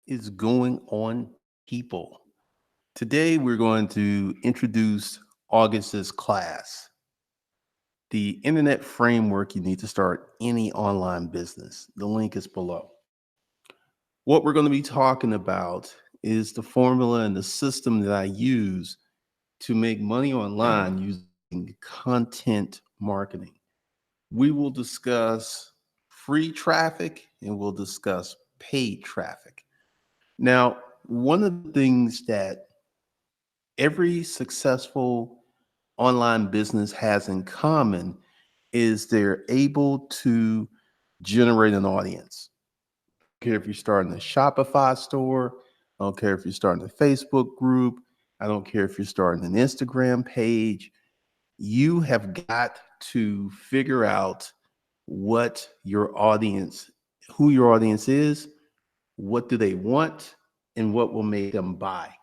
is going on, people? Today, we're going to introduce August's class, the internet framework you need to start any online business. The link is below. What we're going to be talking about is the formula and the system that I use to make money online using content marketing. We will discuss free traffic and we'll discuss paid traffic. Now, one of the things that every successful online business has in common is they're able to generate an audience. I don't care if you're starting a Shopify store, I don't care if you're starting a Facebook group, I don't care if you're starting an Instagram page. You have got to figure out what your audience, who your audience is, what do they want, and what will make them buy.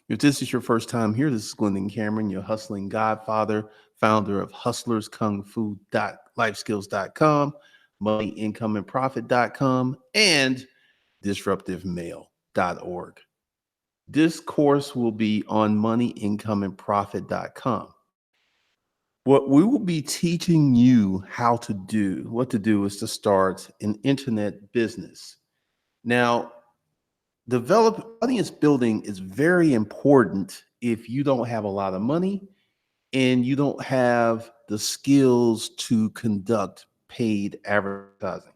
If this is your first time here, this is Glendon Cameron, your hustling godfather, founder of hustlerskungfu.lifeskills.com, moneyincomeandprofit.com, and disruptivemail.org. This course will be on moneyincomeandprofit.com. What we will be teaching you how to do, what to do is to start an internet business. Now, develop audience building is very important if you don't have a lot of money and you don't have the skills to conduct paid advertising.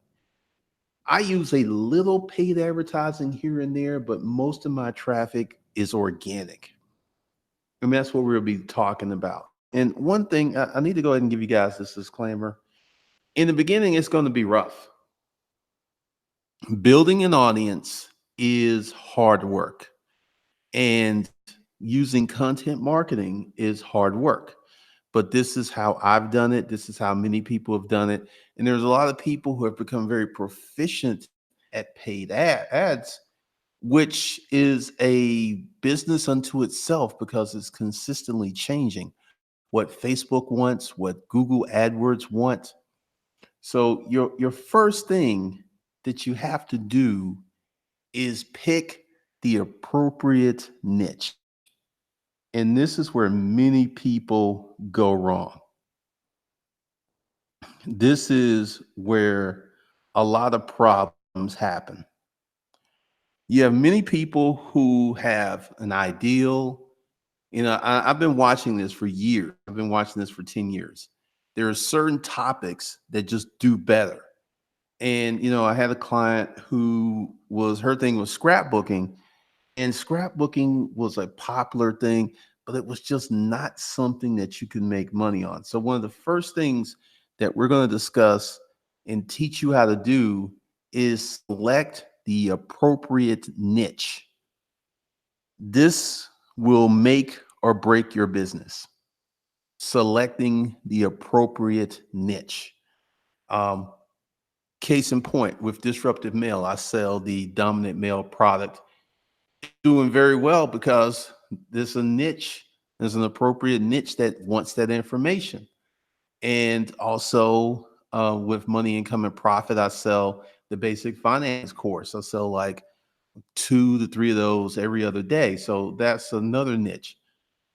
I use a little paid advertising here and there, but most of my traffic is organic. And that's what we'll be talking about. And one thing I need to go ahead and give you guys this disclaimer. In the beginning, it's going to be rough. Building an audience is hard work, and using content marketing is hard work. But this is how I've done it. This is how many people have done it. And there's a lot of people who have become very proficient at paid ads, which is a business unto itself because it's consistently changing what Facebook wants, what Google AdWords want. So your first thing that you have to do is pick the appropriate niche. And this is where many people go wrong. This is where a lot of problems happen. You have many people who have an ideal. I've been watching this for years. I've been watching this for 10 years. There are certain topics that just do better. And, I had a client who her thing was scrapbooking, and scrapbooking was a popular thing, but it was just not something that you could make money on. So one of the first things that we're going to discuss and teach you how to do is select the appropriate niche. This will make or break your business. Selecting the appropriate niche. Case in point, with Disruptive Mail, I sell the dominant mail product. Doing very well because there's a niche, there's an appropriate niche that wants that information. And also with Money, Income, and Profit, I sell the basic finance course. I sell like 2 to 3 of those every other day. So that's another niche.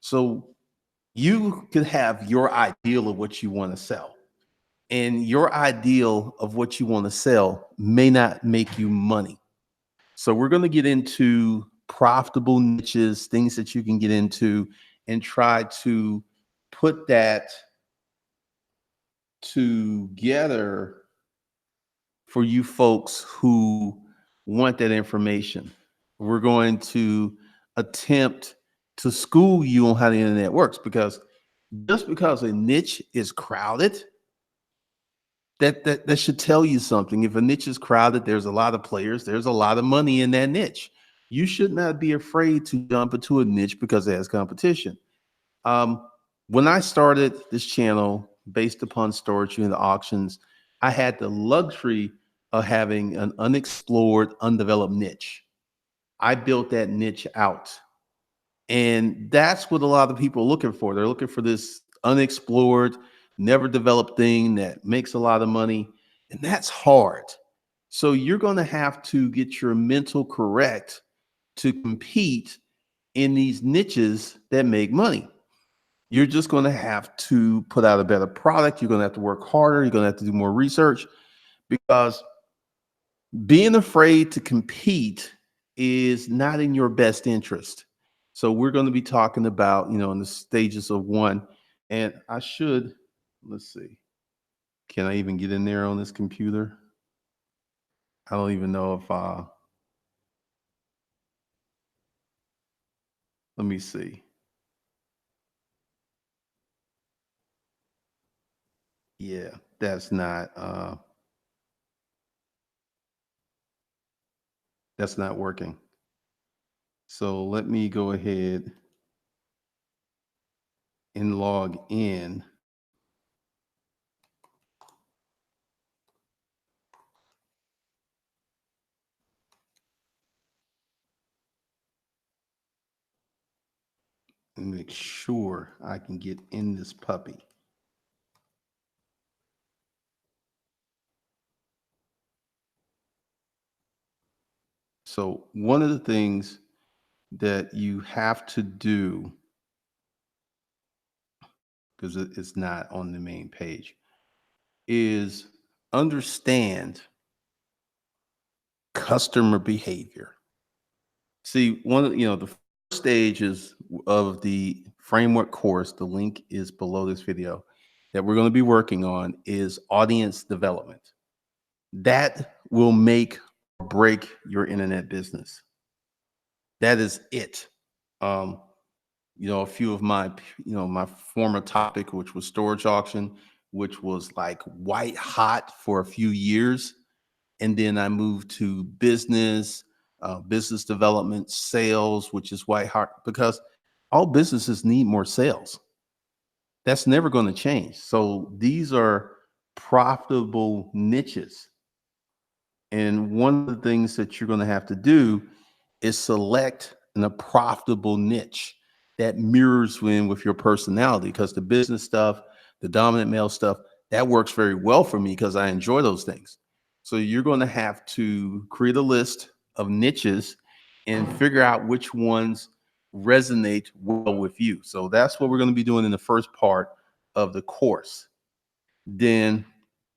So you could have your ideal of what you want to sell. And your ideal of what you want to sell may not make you money. So we're going to get into profitable niches, things that you can get into, and try to put that together for you folks who want that information. We're going to attempt to school you on how the internet works, because just because a niche is crowded, that should tell you something. If a niche is crowded, there's a lot of players, there's a lot of money in that niche. You should not be afraid to jump into a niche because it has competition. When I started this channel based upon storage unit auctions, I had the luxury of having an unexplored, undeveloped niche. I built that niche out. And that's what a lot of people are looking for. They're looking for this unexplored, never developed thing that makes a lot of money. And that's hard. So you're going to have to get your mental correct to compete in these niches that make money. You're just going to have to put out a better product. You're going to have to work harder. You're going to have to do more research because being afraid to compete is not in your best interest. So we're going to be talking about, in the stages of one. And I should, let's see, can I even get in there on this computer? I don't even know if, let me see. Yeah, that's not working. So let me go ahead and log in and make sure I can get in this puppy. So one of the things that you have to do, because it's not on the main page, is understand customer behavior. See, one of the first stages of the framework course, the link is below this video, that we're going to be working on is audience development. That will make or break your internet business. That is it. Um, a few of my former topic, which was storage auction, which was like white hot for a few years. And then I moved to business development, sales, which is white hot because all businesses need more sales. That's never going to change. So these are profitable niches. And one of the things that you're going to have to do is select a profitable niche that mirrors with your personality because the business stuff, the dominant male stuff, that works very well for me because I enjoy those things. So you're going to have to create a list of niches and figure out which ones resonate well with you. So that's what we're going to be doing in the first part of the course. Then,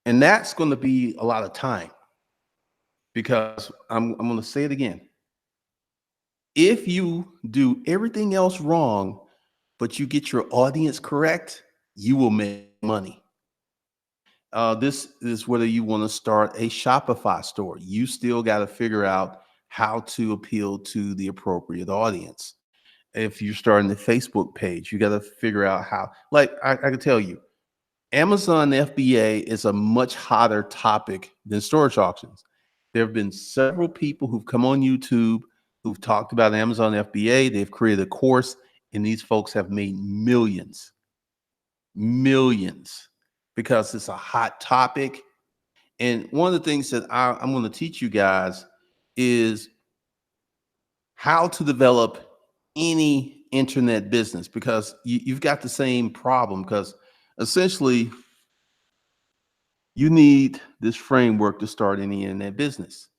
and that's going to be a lot of time because I'm going to say it again. If you do everything else wrong, but you get your audience correct, you will make money. This is whether you want to start a Shopify store. You still got to figure out how to appeal to the appropriate audience. If you're starting a Facebook page, you got to figure out how, like I can tell you, Amazon FBA is a much hotter topic than storage auctions. There have been several people who've come on YouTube who've talked about Amazon FBA. They've created a course, and these folks have made millions, millions, because it's a hot topic. And one of the things that I'm going to teach you guys is how to develop any internet business because you've got the same problem because essentially you need this framework to start any internet business.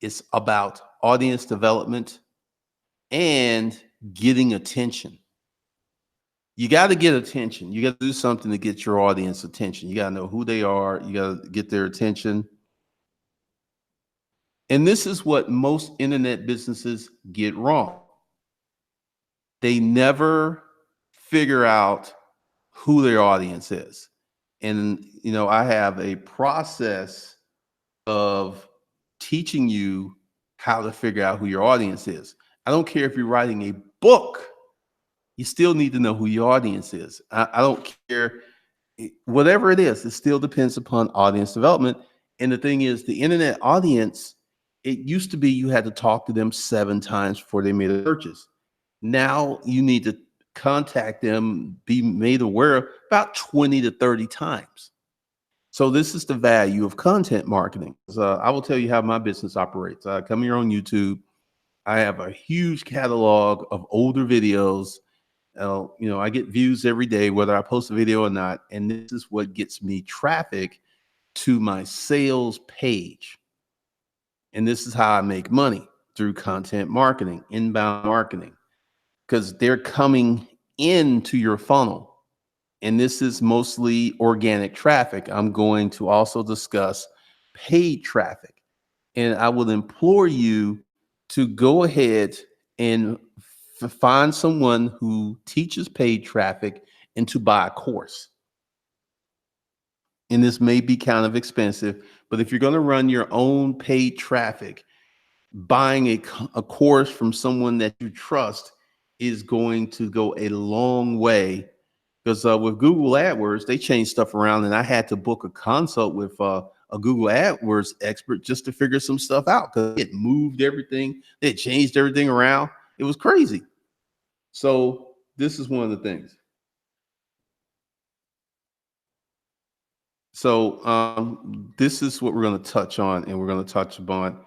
It's about audience development and getting attention. You got to get attention. You got to do something to get your audience attention. You got to know who they are. You got to get their attention. And this is what most internet businesses get wrong. They never figure out who their audience is. And, I have a process of teaching you how to figure out who your audience is. I don't care if you're writing a book, you still need to know who your audience is. I don't care. Whatever it is, it still depends upon audience development. And the thing is, the internet audience, it used to be you had to talk to them 7 times before they made a purchase. Now you need to contact them, be made aware about 20 to 30 times. So this is the value of content marketing. I will tell you how my business operates. I come here on YouTube. I have a huge catalog of older videos. I get views every day, whether I post a video or not. And this is what gets me traffic to my sales page. And this is how I make money through content marketing, inbound marketing, because they're coming into your funnel. And this is mostly organic traffic. I'm going to also discuss paid traffic. And I will implore you to go ahead and find someone who teaches paid traffic and to buy a course. And this may be kind of expensive, but if you're going to run your own paid traffic, buying a course from someone that you trust is going to go a long way. Because with Google AdWords, they change stuff around, and I had to book a consult with a Google AdWords expert just to figure some stuff out because it moved everything, it changed everything around. It was crazy. So this is one of the things. So this is what we're going to touch on, and we're going to touch upon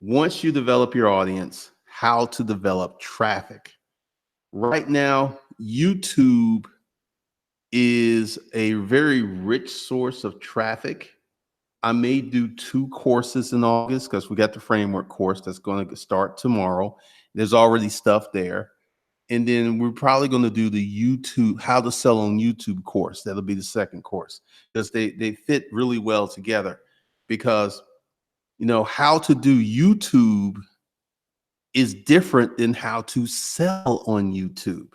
once you develop your audience, how to develop traffic. Right now, YouTube is a very rich source of traffic. I may do 2 courses in August because we got the framework course that's going to start tomorrow. There's already stuff there. And then we're probably going to do the YouTube, how to sell on YouTube course. That'll be the second course because they fit really well together because, how to do YouTube is different than how to sell on YouTube.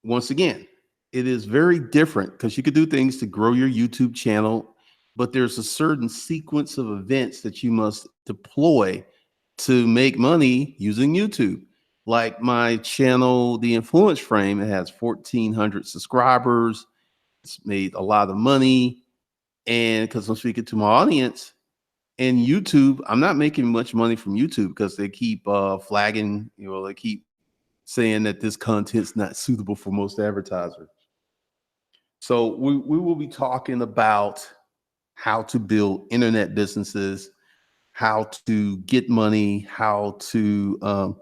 Once again, it is very different because you could do things to grow your YouTube channel, but there's a certain sequence of events that you must deploy to make money using YouTube. Like my channel, The Influence Frame, it has 1,400 subscribers. It's made a lot of money. And because I'm speaking to my audience, and YouTube, I'm not making much money from YouTube because they keep flagging, they keep saying that this content's not suitable for most advertisers. So we will be talking about how to build internet businesses, how to get money, and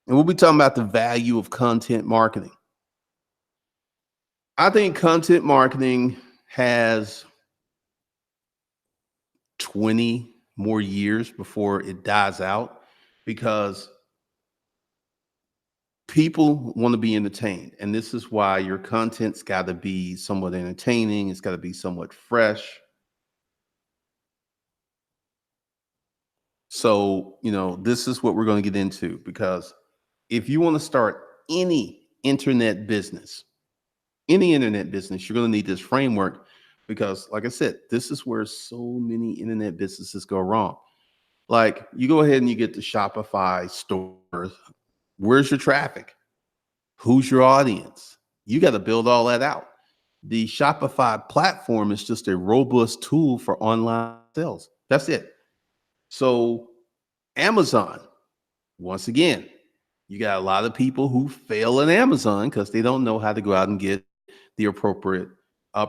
we'll be talking about the value of content marketing. I think content marketing has 20 more years before it dies out because people want to be entertained. And this is why your content's got to be somewhat entertaining. It's got to be somewhat fresh. So, this is what we're going to get into because if you want to start any internet business, you're going to need this framework because, like I said, this is where so many internet businesses go wrong. Like you go ahead and you get the Shopify stores. Where's your traffic? Who's your audience? You got to build all that out. The Shopify platform is just a robust tool for online sales. That's it. So Amazon, once again, you got a lot of people who fail in Amazon because they don't know how to go out and get the appropriate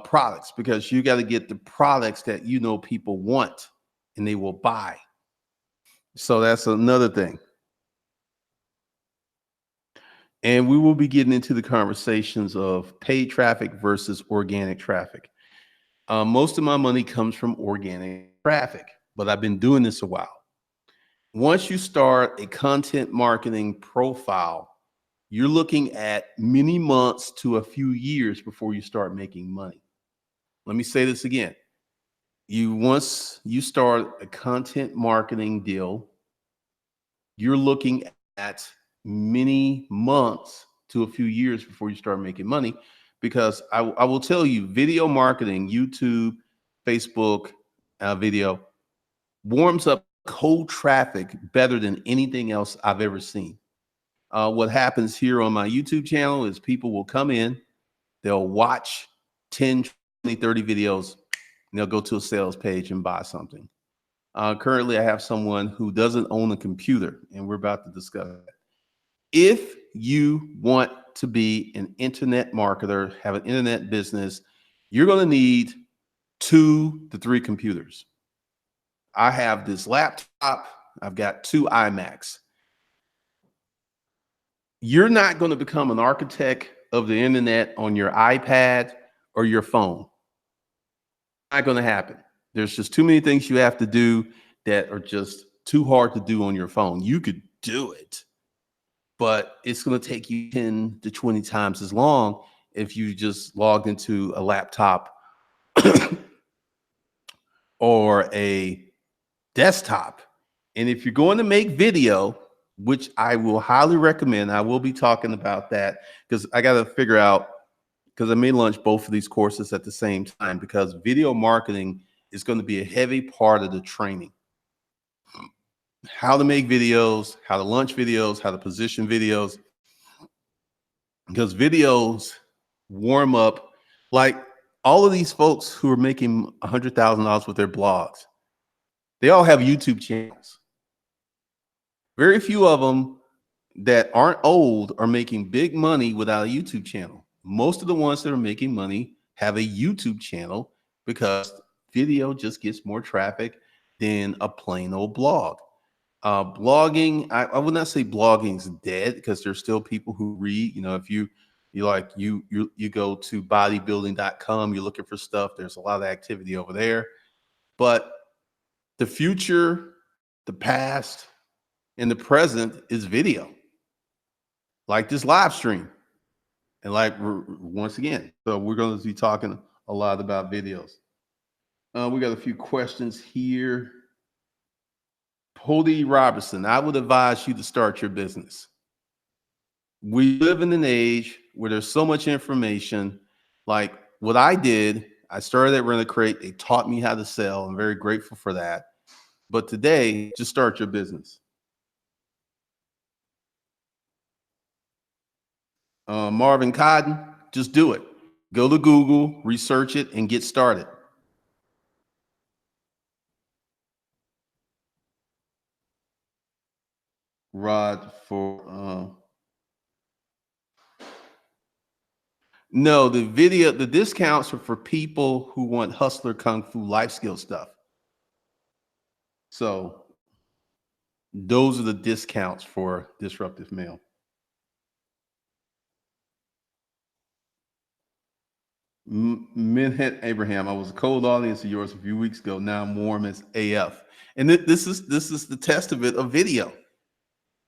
products because you got to get the products that people want and they will buy. So that's another thing. And we will be getting into the conversations of paid traffic versus organic traffic. Most of my money comes from organic traffic, but I've been doing this a while. Once you start a content marketing profile, you're looking at many months to a few years before you start making money. Let me say this again. Once you start a content marketing deal, you're looking at many months to a few years before you start making money because I will tell you, video marketing, YouTube, Facebook, video warms up cold traffic better than anything else I've ever seen. What happens here on my YouTube channel is people will come in, they'll watch 10, 20, 30 videos, and they'll go to a sales page and buy something. Currently, I have someone who doesn't own a computer, and we're about to discuss that. If you want to be an internet marketer, have an internet business, you're going to need 2 to 3 computers. I have this laptop. I've got 2 iMacs. You're not going to become an architect of the internet on your iPad or your phone. Not going to happen. There's just too many things you have to do. that are just too hard to do on your phone. You could do it, but it's going to take you 10 to 20 times as long if you just logged into a laptop or a desktop. And if you're going to make video, which I will highly recommend, I will be talking about that because I got to figure out, because I may launch both of these courses at the same time, because video marketing is going to be a heavy part of the training. How to make videos, how to launch videos, how to position videos, because videos warm up. Like all of these folks who are making $100,000 with their blogs, they all have YouTube channels. Very few of them that aren't old are making big money without a YouTube channel. Most of the ones that are making money have a YouTube channel because video just gets more traffic than a plain old blog. Blogging, I would not say blogging's dead, because there's still people who read. You know, if you go to bodybuilding.com, you're looking for stuff, there's a lot of activity over there. But the future, the past, and the present is video, like this live stream. And like, once again, so we're going to be talking a lot about videos. We got a few questions here. Cody Robertson, I would advise you to start your business. We live in an age where there's so much information. Like what I did, I started at Rent a Crate. They taught me how to sell. I'm very grateful for that. But today, just start your business. Marvin Cotton, just do it. Go to Google, research it, and get started. Rod for no, the discounts are for people who want hustler kung fu life skill stuff. So those are the discounts for Disruptive Mail. Minhet Abraham, I was a cold audience of yours a few weeks ago. Now I'm warm as AF. And this is the test of it, of video,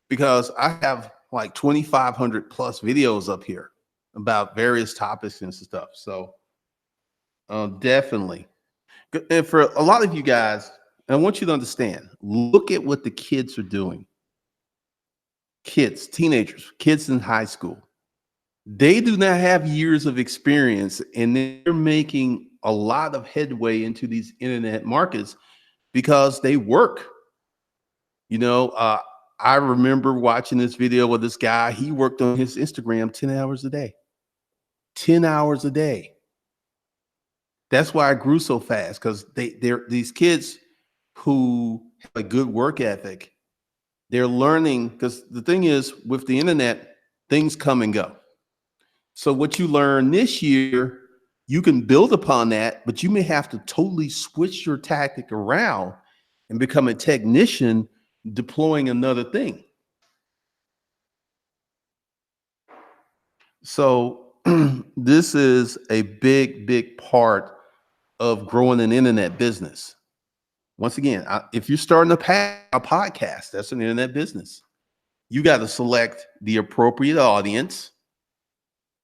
because I have like 2,500 plus videos up here about various topics and stuff. So definitely. And for a lot of you guys, I want you to understand, look at what the kids are doing. Kids, teenagers, kids in high school. They do not have years of experience, and they're making a lot of headway into these internet markets because they work. You know, I remember watching this video with this guy. He worked on his Instagram 10 hours a day. 10 hours a day. That's why I grew so fast, because they're these kids who have a good work ethic. They're learning, because the thing is, with the internet, things come and go. So what you learn this year, you can build upon that, but you may have to totally switch your tactic around and become a technician deploying another thing. So this is a big part of growing an internet business. Once again, if you're starting a podcast, that's an internet business. You got to select the appropriate audience,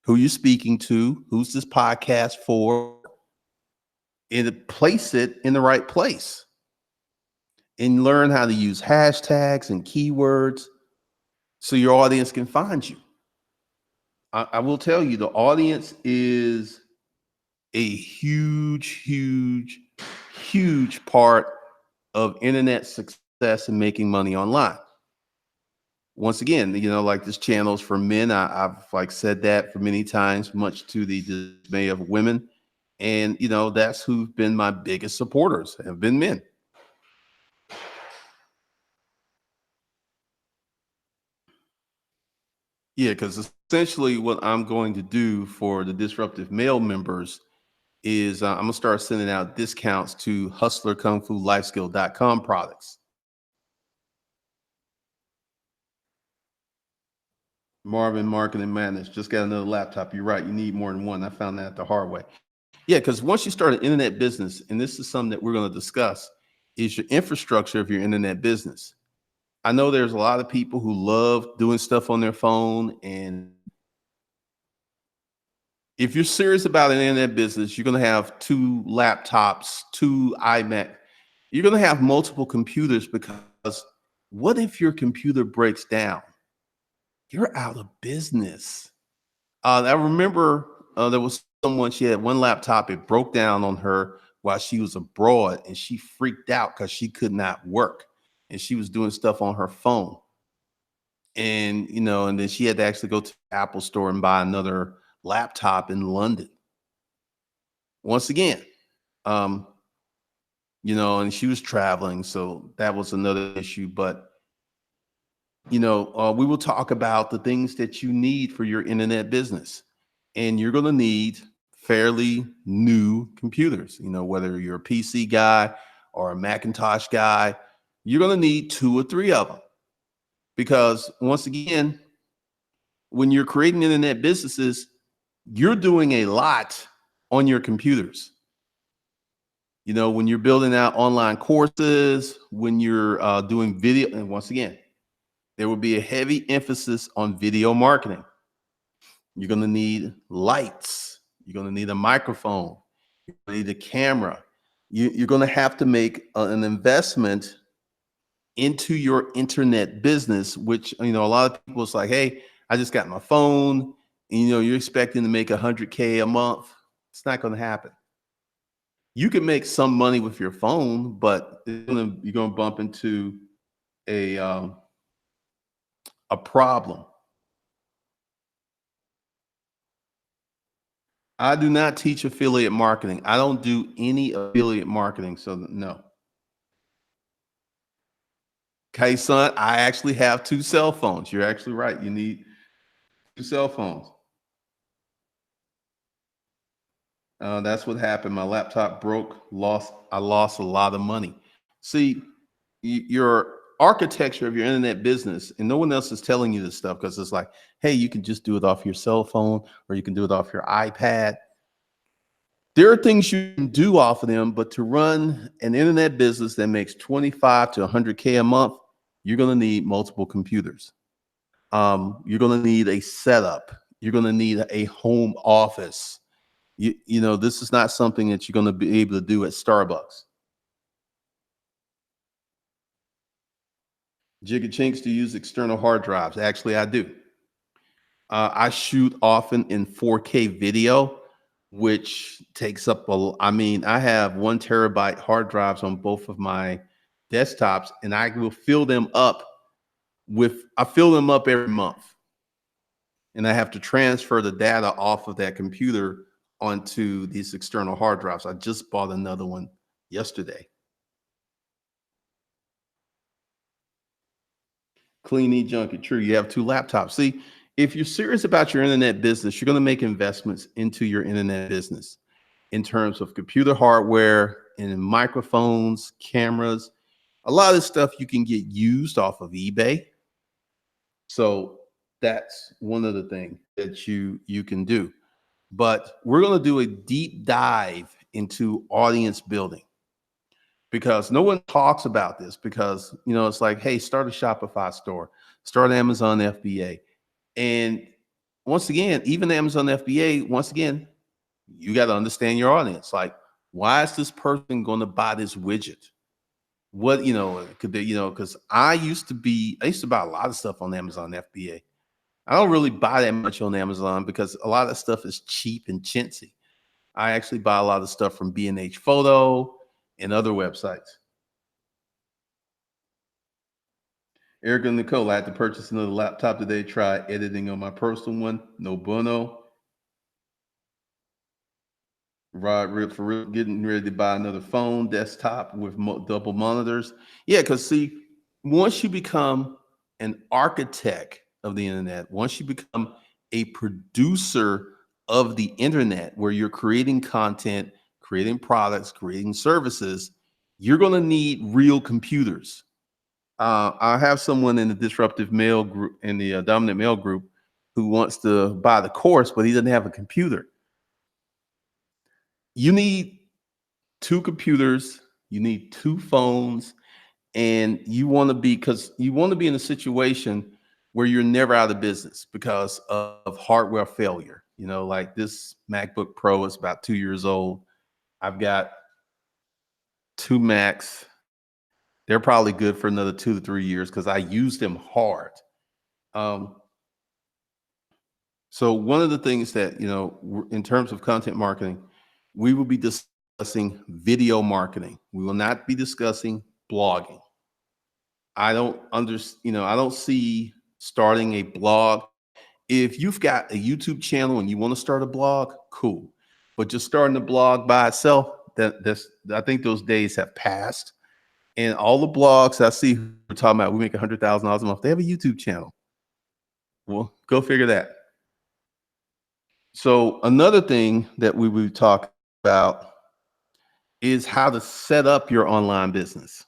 who you're speaking to, who's this podcast for, and place it in the right place. And learn how to use hashtags and keywords so your audience can find you. I will tell you, the audience is a huge part of internet success and making money online. Once again, you know, like this channel is for men. I've like said that for many times, much to the dismay of women. And, you know, that's who've been my biggest supporters, have been men. Yeah, because essentially what I'm going to do for the Disruptive Mail members is I'm going to start sending out discounts to hustlerkungfulifeskill.com products. Marvin, Marketing Madness, just got another laptop. You're right. You need more than one. I found that the hard way. Yeah, because once you start an internet business, and this is something that we're going to discuss, is your infrastructure of your internet business. I know there's a lot of people who love doing stuff on their phone. And if you're serious about an internet business, you're going to have two laptops, two iMac. You're going to have multiple computers, because what if your computer breaks down? You're out of business. I remember there was someone, she had one laptop, it broke down on her while she was abroad, and she freaked out because she could not work. And she was doing stuff on her phone. And, and then she had to actually go to the Apple store and buy another laptop in London. Once again, um, and she was traveling. So that was another issue. But we will talk about the things that you need for your internet business. And you're going to need fairly new computers, whether you're a PC guy or a Macintosh guy, you're going to need two or three of them. Because once again, when you're creating internet businesses, you're doing a lot on your computers. When you're building out online courses, when you're doing video, and once again, there will be a heavy emphasis on video marketing. You're going to need lights. You're going to need a microphone. You're going to need a camera. You're going to have to make an investment into your internet business, which, a lot of people, it's like, hey, I just got my phone. And, you're expecting to make 100K a month. It's not going to happen. You can make some money with your phone, but you're going to bump into a problem. I do not teach affiliate marketing. I don't do any affiliate marketing. So no. Okay, son, I actually have two cell phones. You're actually right. You need two cell phones. That's what happened. My laptop broke, I lost a lot of money. See, your architecture of your internet business, and no one else is telling you this stuff, because it's like, hey, you can just do it off your cell phone, or you can do it off your iPad. There are things you can do off of them, but to run an internet business that makes 25 to 100K a month, you're going to need multiple computers. You're going to need a setup. You're going to need a home office. This is not something that you're going to be able to do at Starbucks. Jigga Chinks, to use external hard drives. Actually, I do. I shoot often in 4K video, which takes up I have 1 terabyte hard drives on both of my desktops, and I will fill them up every month. And I have to transfer the data off of that computer onto these external hard drives. I just bought another one yesterday. Clean, eat, junkie. True. You have two laptops. See, if you're serious about your internet business, you're going to make investments into your internet business in terms of computer hardware and microphones, cameras. A lot of this stuff you can get used off of eBay. So that's one of the things that you can do. But we're going to do a deep dive into audience building, because no one talks about this, because it's like, hey, start a Shopify store, start Amazon FBA. And once again, even Amazon FBA, once again, you got to understand your audience. Like, why is this person going to buy this widget? What, could they, because I used to buy a lot of stuff on Amazon FBA. I don't really buy that much on Amazon because a lot of stuff is cheap and chintzy. I actually buy a lot of stuff from B&H Photo and other websites. Erica and Nicole, I had to purchase another laptop today. Try editing on my personal one. No bueno. Rod, for real, getting ready to buy another phone, desktop with double monitors. Yeah, because see, once you become an architect of the internet, once you become a producer of the internet, where you're creating content, creating products, creating services, you're going to need real computers. I have someone in the disruptive male group, in the dominant male group, who wants to buy the course, but he doesn't have a computer. You need two computers You need two phones, and you want to be because you want to be in a situation where you're never out of business because of hardware failure. Like this MacBook Pro is about 2 years old. I've got two Macs. They're probably good for another 2 to 3 years because I use them hard. Um, so one of the things that in terms of content marketing, we will be discussing video marketing. We will not be discussing blogging. I don't I don't see starting a blog. If you've got a YouTube channel and you want to start a blog, cool. But just starting a blog by itself, I think those days have passed. And all the blogs I see who are talking about we make $100,000 a month, they have a YouTube channel. Well, go figure that. So another thing that we would talk about is how to set up your online business.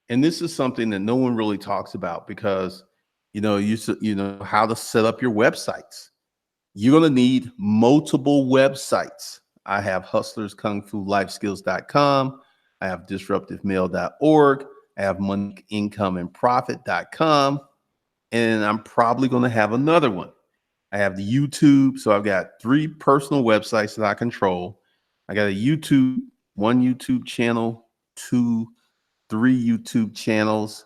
And this is something that no one really talks about because how to set up your websites. You're going to need multiple websites. I have hustlerskungfulifeskills.com. I have disruptivemail.org. I have moneyincomeandprofit.com. And I'm probably going to have another one. I have the YouTube. So I've got 3 personal websites that I control. I got one YouTube channel, 3 YouTube channels.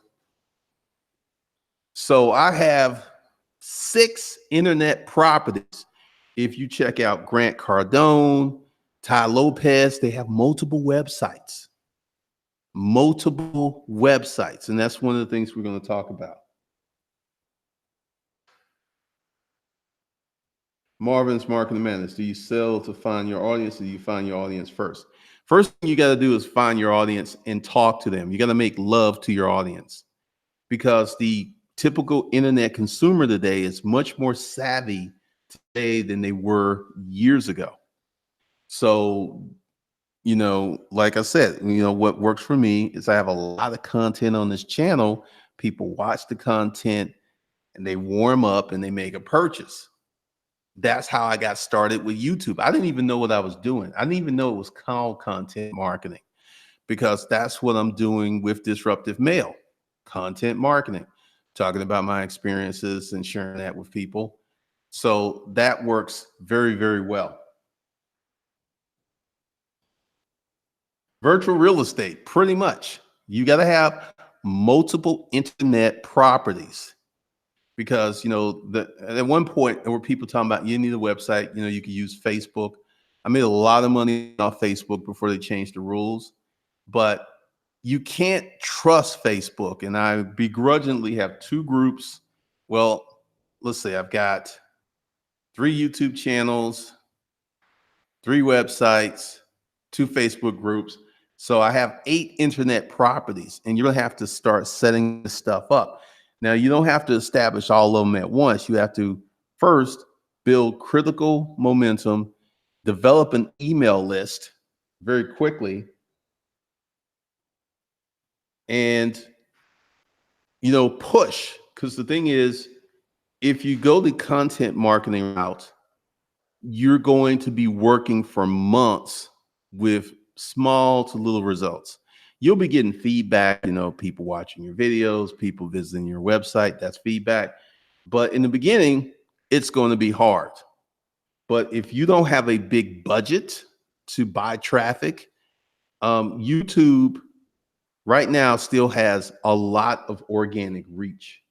So I have 6 internet properties. If you check out Grant Cardone, Ty Lopez, they have multiple websites. And that's one of the things we're going to talk about. Marvin's Marketing Madness. Do you sell to find your audience, or do you find your audience first? First thing you got to do is find your audience and talk to them. You got to make love to your audience because the typical internet consumer today is much more savvy today than they were years ago. So, like I said, what works for me is I have a lot of content on this channel. People watch the content and they warm up and they make a purchase. That's how I got started with YouTube. I didn't even know what I was doing. I didn't even know it was called content marketing because that's what I'm doing with Disruptive Mail, content marketing, talking about my experiences and sharing that with people. So that works very, very well. Virtual real estate, pretty much. You got to have multiple internet properties because at one point there were people talking about you need a website. You could use Facebook. I made a lot of money off Facebook before they changed the rules, but you can't trust Facebook. And I begrudgingly have 2 groups. Well, let's see, I've got 3 YouTube channels, 3 websites, 2 Facebook groups. So I have 8 internet properties, and you're gonna have to start setting this stuff up. Now, you don't have to establish all of them at once. You have to first build critical momentum, develop an email list very quickly, and push. Because the thing is, if you go the content marketing route, you're going to be working for months with small to little results. You'll be getting feedback, people watching your videos, people visiting your website, that's feedback. But in the beginning, it's going to be hard. But if you don't have a big budget to buy traffic, YouTube right now still has a lot of organic reach.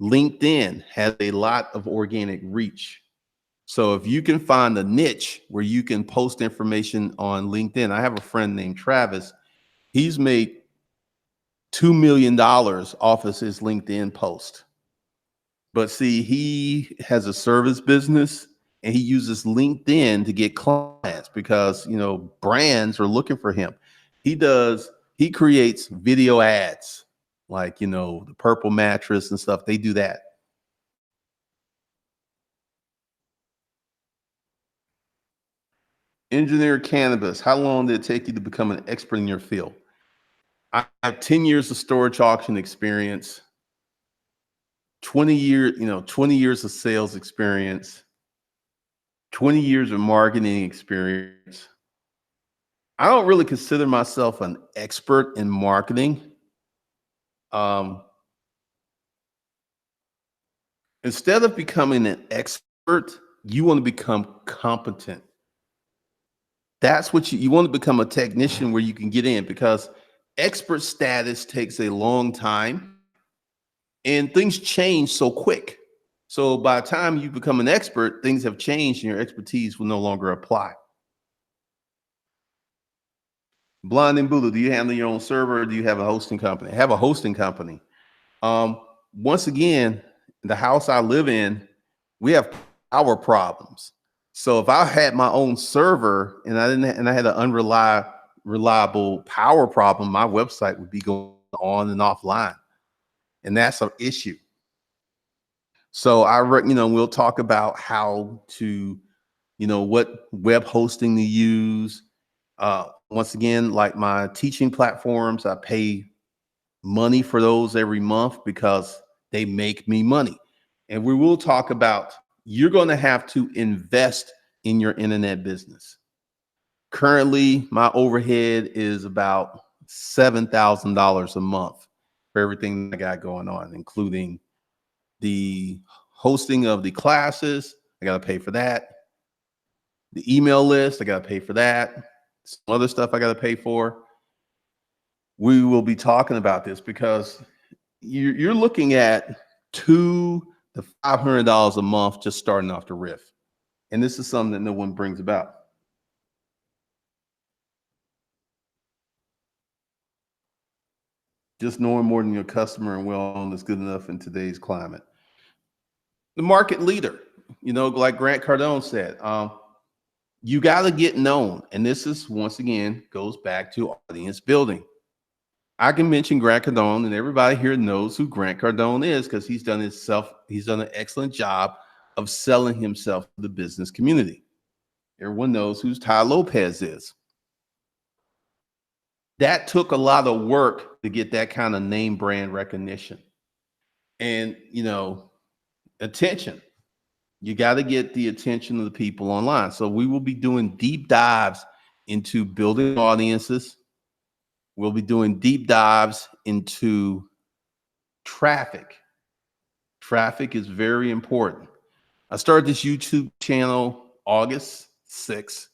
LinkedIn has a lot of organic reach. So if you can find a niche where you can post information on LinkedIn, I have a friend named Travis. He's made $2 million off of his LinkedIn post. But see, he has a service business and he uses LinkedIn to get clients because, brands are looking for him. He creates video ads like, the purple mattress and stuff. They do that. Engineer cannabis. How long did it take you to become an expert in your field? I have 10 years of storage auction experience, 20 years of sales experience, 20 years of marketing experience. I don't really consider myself an expert in marketing. Um, Instead of becoming an expert, you want to become competent. That's what you want to become a technician where you can get in because expert status takes a long time and things change so quick. So by the time you become an expert, things have changed and your expertise will no longer apply. Blind and Buddha, do you handle your own server or do you have a hosting company? I have a hosting company. Um, Once again, the house I live in, we have power problems. So if I had my own server and I had an reliable power problem, my website would be going on and offline, and that's an issue. So we'll talk about how to, what web hosting to use. Once again, like my teaching platforms, I pay money for those every month because they make me money. And we will talk about you're going to have to invest in your internet business. Currently, my overhead is about $7,000 a month for everything I got going on, including the hosting of the classes. I got to pay for that. The email list, I got to pay for that. Some other stuff I got to pay for. We will be talking about this because you're looking at $200 to $500 a month just starting off the riff. And this is something that no one brings about. Just knowing more than your customer and well known is good enough in today's climate. The market leader, like Grant Cardone said, you got to get known. And this is, once again, goes back to audience building. I can mention Grant Cardone, and everybody here knows who Grant Cardone is because he's done an excellent job of selling himself to the business community. Everyone knows who Ty Lopez is. That took a lot of work to get that kind of name brand recognition and, attention. You got to get the attention of the people online. So we will be doing deep dives into building audiences. We'll be doing deep dives into traffic. Traffic is very important. I started this YouTube channel August 6th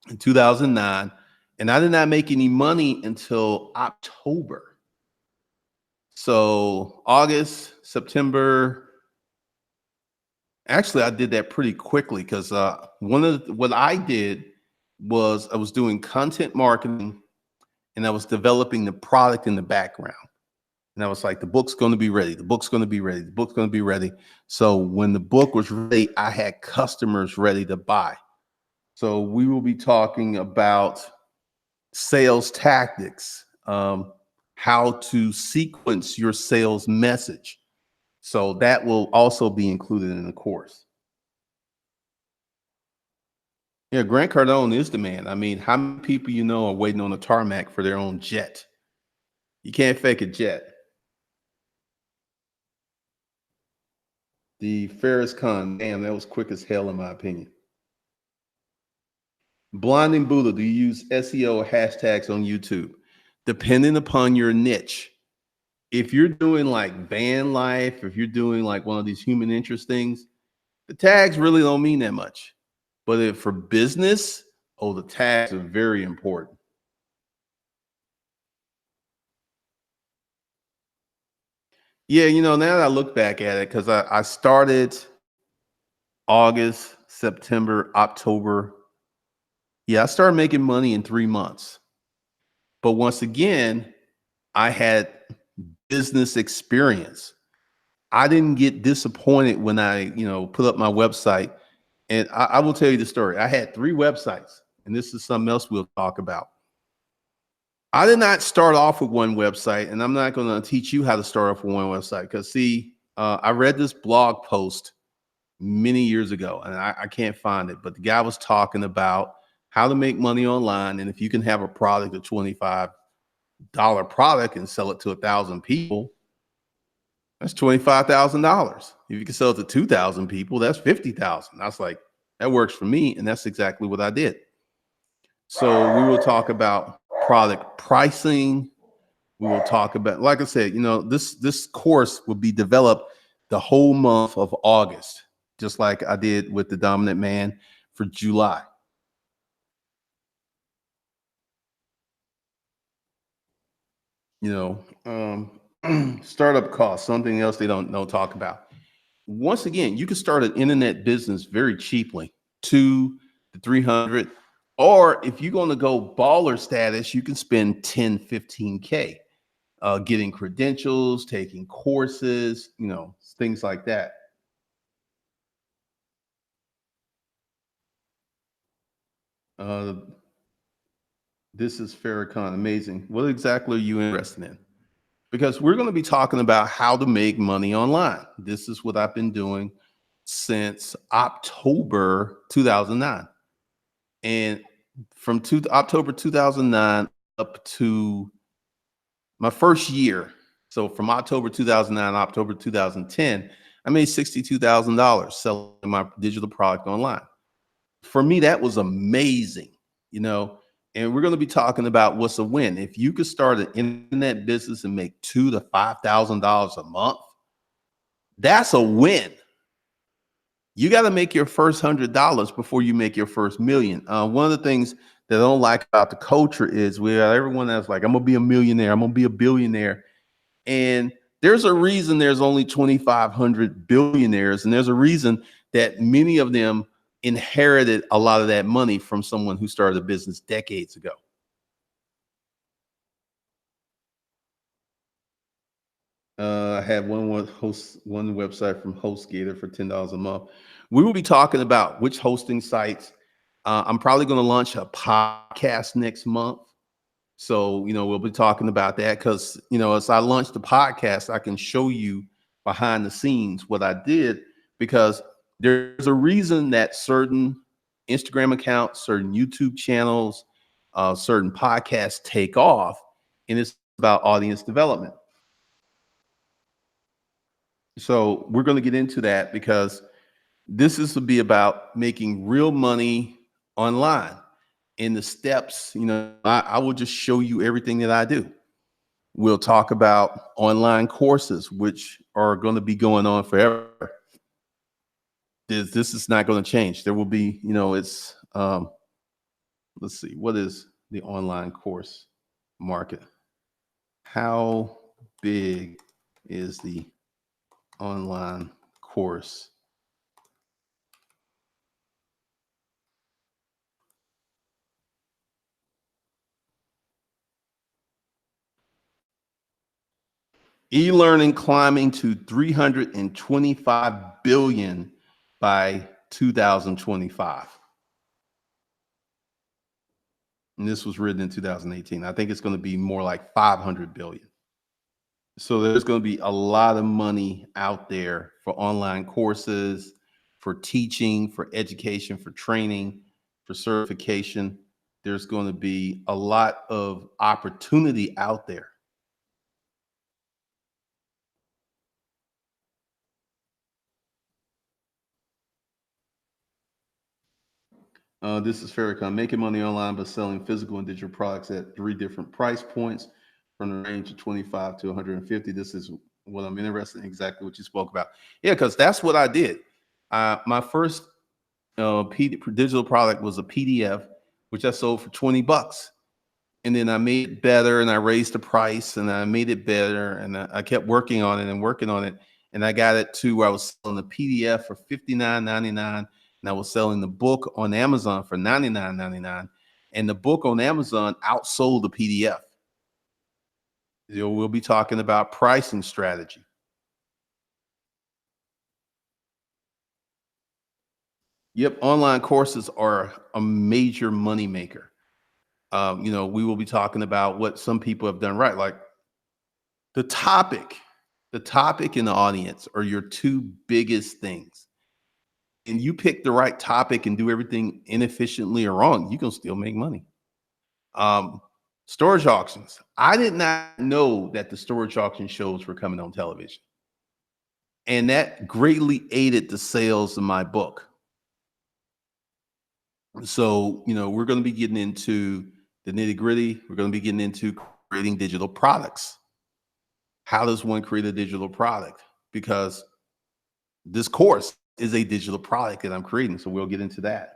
in 2009, and I did not make any money until October. So August, September, actually, I did that pretty quickly because what I did was I was doing content marketing and I was developing the product in the background. And I was like, the book's going to be ready. The book's going to be ready. The book's going to be ready. So when the book was ready, I had customers ready to buy. So we will be talking about sales tactics, how to sequence your sales message. So that will also be included in the course. Yeah, Grant Cardone is the man. I mean, how many people are waiting on a tarmac for their own jet? You can't fake a jet. The Ferris Con, damn, that was quick as hell in my opinion. Blinding Buddha, do you use SEO or hashtags on YouTube? Depending upon your niche. If you're doing like van life, if you're doing like one of these human interest things, the tags really don't mean that much. But if for business, the tags are very important. Yeah, now that I look back at it, because I started August, September, October. Yeah, I started making money in 3 months. But once again, I had business experience. I didn't get disappointed when I, put up my website. And I will tell you the story. I had 3 websites, and this is something else we'll talk about. I did not start off with one website, and I'm not going to teach you how to start off with one website because, see, I read this blog post many years ago, and I can't find it, but the guy was talking about how to make money online, and if you can have a product, a $25 product, and sell it to 1,000 people, that's $25,000. If you can sell it to 2,000 people, that's 50,000. I was like, that works for me, and that's exactly what I did. So we will talk about product pricing. We will talk about, like I said, this course will be developed the whole month of August, just like I did with the Dominant Man for July. Startup costs, something else they don't talk about. Once again, you can start an internet business very cheaply, 2 to 300. Or if you're going to go baller status, you can spend 10, 15K getting credentials, taking courses, things like that. Uh, this is Farrakhan. Amazing. What exactly are you interested in? Because we're going to be talking about how to make money online. This is what I've been doing since October 2009. And from October 2009 up to my first year, so from October 2009 October 2010, I made $62,000 selling my digital product online. For me, that was amazing, you know. And we're going to be talking about what's a win. If you could start an internet business and make $2,000 to $5,000 a month, that's a win. You got to make your first $100 before you make your first million. One of the things that I don't like about the culture is where everyone else like, I'm gonna be a millionaire, I'm gonna be a billionaire, and there's a reason there's only 2,500 billionaires, and there's a reason that many of them inherited a lot of that money from someone who started a business decades ago. I had one website from HostGator for $10 a month. We will be talking about which hosting sites. I'm probably going to launch a podcast next month. So, we'll be talking about that because, as I launch the podcast, I can show you behind the scenes what I did because there's a reason that certain Instagram accounts, certain YouTube channels, certain podcasts take off, and it's about audience development. So we're going to get into that because this is to be about making real money online. In the steps, I will just show you everything that I do. We'll talk about online courses, which are going to be going on forever. This is not going to change. There will be, it's let's see, what is the online course market? How big is the online course? E-learning climbing to 325 billion by 2025. And this was written in 2018. I think it's going to be more like 500 billion. So there's going to be a lot of money out there for online courses, for teaching, for education, for training, for certification. There's going to be a lot of opportunity out there. This is Farrakhan, making money online by selling physical and digital products at 3 different price points from the range of 25 to 150. This is what I'm interested in, exactly what you spoke about. Yeah, because that's what I did. My first digital product was a PDF, which I sold for 20 bucks. And then I made it better and I raised the price and I made it better and I kept working on it and working on it. And I got it to where I was selling the PDF for $59.99 and I was selling the book on Amazon for $99.99. And the book on Amazon outsold the PDF. We'll be talking about pricing strategy. Yep, online courses are a major money maker. We will be talking about what some people have done right, like the topic, the topic and the audience are your two biggest things. And you pick the right topic and do everything inefficiently or wrong, you can still make money. Um, Storage auctions. I did not know that the storage auction shows were coming on television. And that greatly aided the sales of my book. So, we're going to be getting into the nitty gritty. We're going to be getting into creating digital products. How does one create a digital product? Because this course is a digital product that I'm creating. So we'll get into that.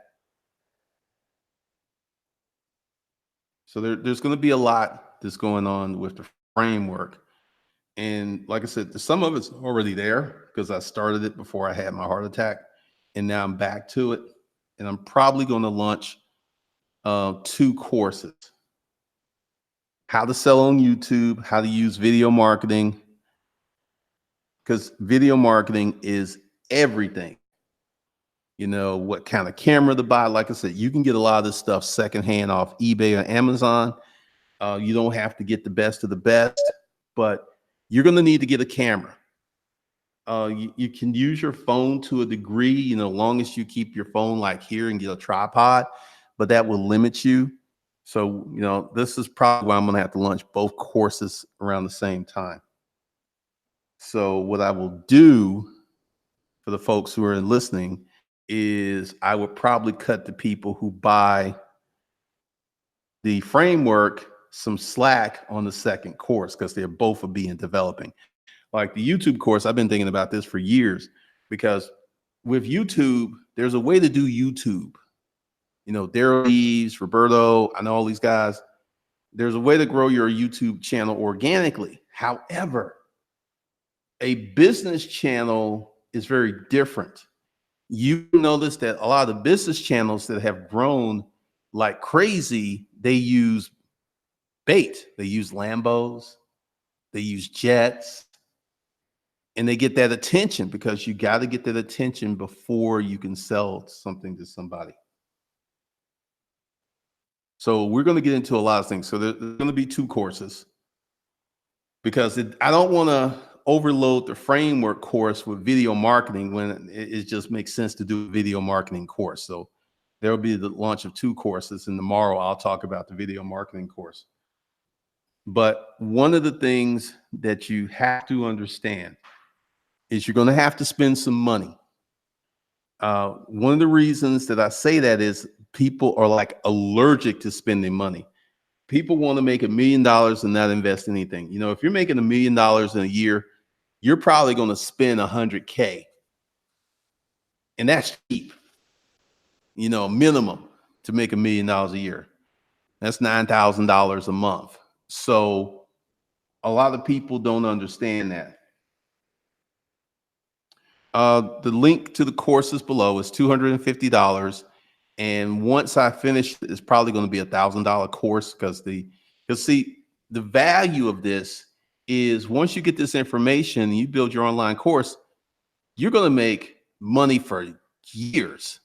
So there's going to be a lot that's going on with the framework. And like I said, some of it's already there because I started it before I had my heart attack. And now I'm back to it. And I'm probably going to launch 2 courses: how to sell on YouTube, how to use video marketing, because video marketing is everything. What kind of camera to buy. Like I said, you can get a lot of this stuff secondhand off eBay or Amazon. You don't have to get the best of the best, but you're going to need to get a camera. You can use your phone to a degree, long as you keep your phone like here and get a tripod, but that will limit you. So, this is probably why I'm going to have to launch both courses around the same time. So what I will do for the folks who are listening is I would probably cut the people who buy the framework some slack on the second course because they're both will be in developing. Like the YouTube course, I've been thinking about this for years because with YouTube, there's a way to do YouTube. Daryl Eves, Roberto, I know all these guys. There's a way to grow your YouTube channel organically. However, a business channel is very different. You notice that a lot of the business channels that have grown like crazy, they use bait. They use Lambos, they use jets, and they get that attention because you got to get that attention before you can sell something to somebody. So we're going to get into a lot of things. So there's going to be 2 courses because I don't want to overload the framework course with video marketing when it just makes sense to do a video marketing course. So there will be the launch of 2 courses, and tomorrow I'll talk about the video marketing course. But one of the things that you have to understand is you're going to have to spend some money. One of the reasons that I say that is people are like allergic to spending money. People want to make $1 million and not invest anything. If you're making $1 million in a year, you're probably going to spend $100K, and that's cheap. Minimum to make $1 million a year. That's $9,000 a month. So a lot of people don't understand that. The link to the course is below. It's $250. And once I finish, it's probably going to be $1,000 course because see, the value of this is once you get this information and you build your online course, you're going to make money for years.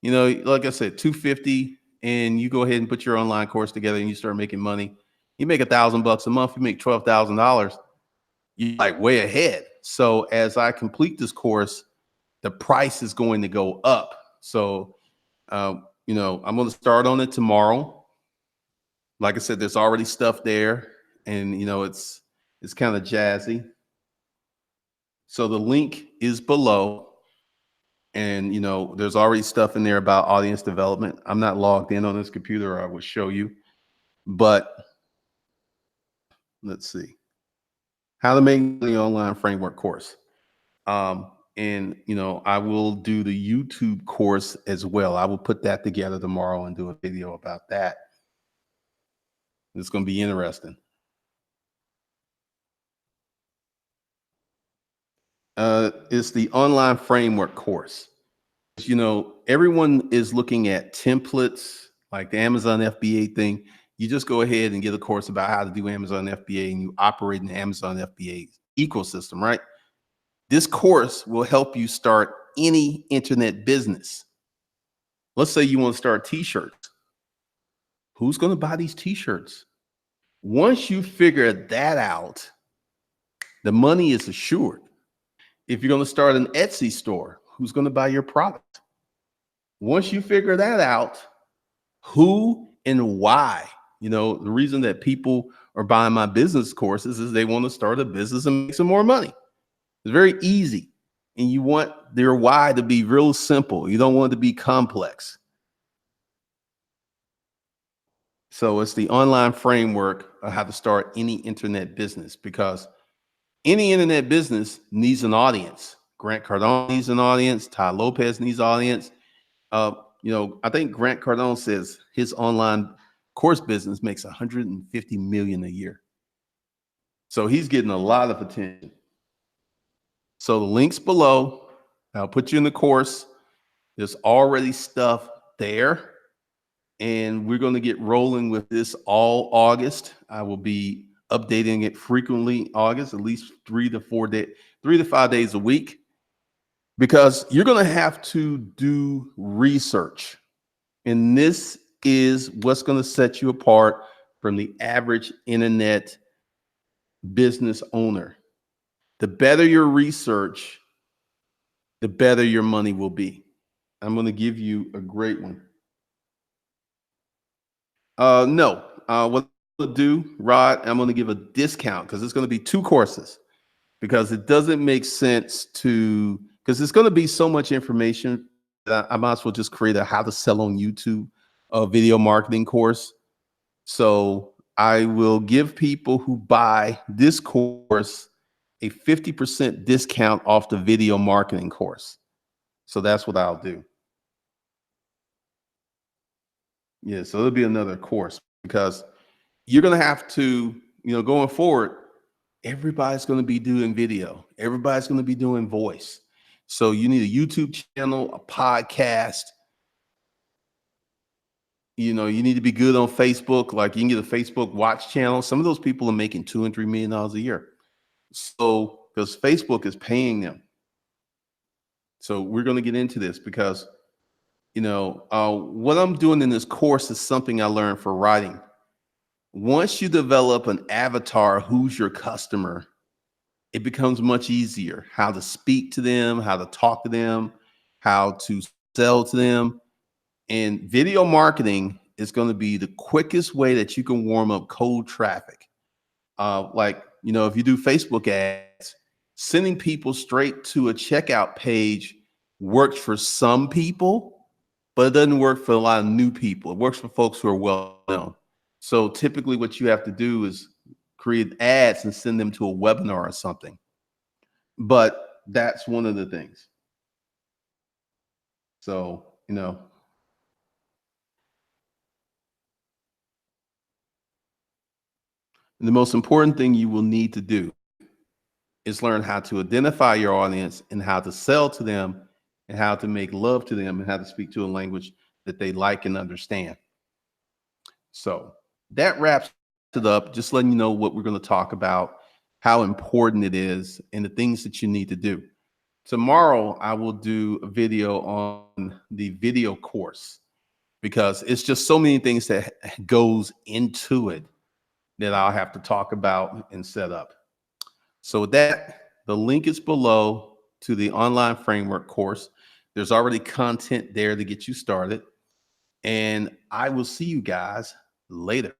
Like I said, $250, and you go ahead and put your online course together and you start making money. You make $1,000 a month, you make $12,000. You're like way ahead. So as I complete this course, the price is going to go up. So, I'm going to start on it tomorrow. Like I said, there's already stuff there, and it's kind of jazzy. So the link is below, and there's already stuff in there about audience development. I'm not logged in on this computer, or I would show you, but let's see how to make the online framework course. And I will do the YouTube course as well. I will put that together tomorrow and do a video about that. It's going to be interesting. It's the online framework course. Everyone is looking at templates like the Amazon FBA thing. You just go ahead and get a course about how to do Amazon FBA, and you operate in the Amazon FBA ecosystem, right? This course will help you start any internet business. Let's say you want to start t-shirts. Who's going to buy these t-shirts? Once you figure that out, the money is assured. If you're going to start an Etsy store, who's going to buy your product? Once you figure that out, who and why, the reason that people are buying my business courses is they want to start a business and make some more money. It's very easy. And you want their why to be real simple. You don't want it to be complex. So it's the online framework of how to start any internet business, because any internet business needs an audience. Grant Cardone needs an audience. Ty Lopez needs audience. Uh, I think Grant Cardone says his online course business makes 150 million a year. So he's getting a lot of attention. So the links below, I'll put you in the course. There's already stuff there. And we're going to get rolling with this all August. I will be updating it frequently August, at least 3 to 5 days a week, because you're going to have to do research. And this is what's going to set you apart from the average internet business owner. The better your research, the better your money will be. I'm going to give you a great one. No. What I'm going to do, Rod, I'm going to give a discount because it's going to be 2 courses, because it doesn't make sense because it's going to be so much information that I might as well just create a how to sell on YouTube video marketing course. So I will give people who buy this course a 50% discount off the video marketing course. So that's what I'll do. Yeah, so it'll be another course, because you're going to have to, going forward, everybody's going to be doing video. Everybody's going to be doing voice. So you need a YouTube channel, a podcast. You need to be good on Facebook. Like, you can get a Facebook watch channel. Some of those people are making $2 and $3 million a year. So, because Facebook is paying them. So we're going to get into this because, what I'm doing in this course is something I learned for writing. Once you develop an avatar, who's your customer, it becomes much easier how to speak to them, how to talk to them, how to sell to them. And video marketing is going to be the quickest way that you can warm up cold traffic. If you do Facebook ads, sending people straight to a checkout page works for some people, but it doesn't work for a lot of new people. It works for folks who are well known. So typically what you have to do is create ads and send them to a webinar or something. But that's one of the things. So, the most important thing you will need to do is learn how to identify your audience and how to sell to them and how to make love to them and how to speak to a language that they like and understand. So that wraps it up. Just letting you know what we're going to talk about, how important it is, and the things that you need to do. Tomorrow, I will do a video on the video course, because it's just so many things that goes into it that I'll have to talk about and set up. So with that, the link is below to the online framework course. There's already content there to get you started. And I will see you guys later.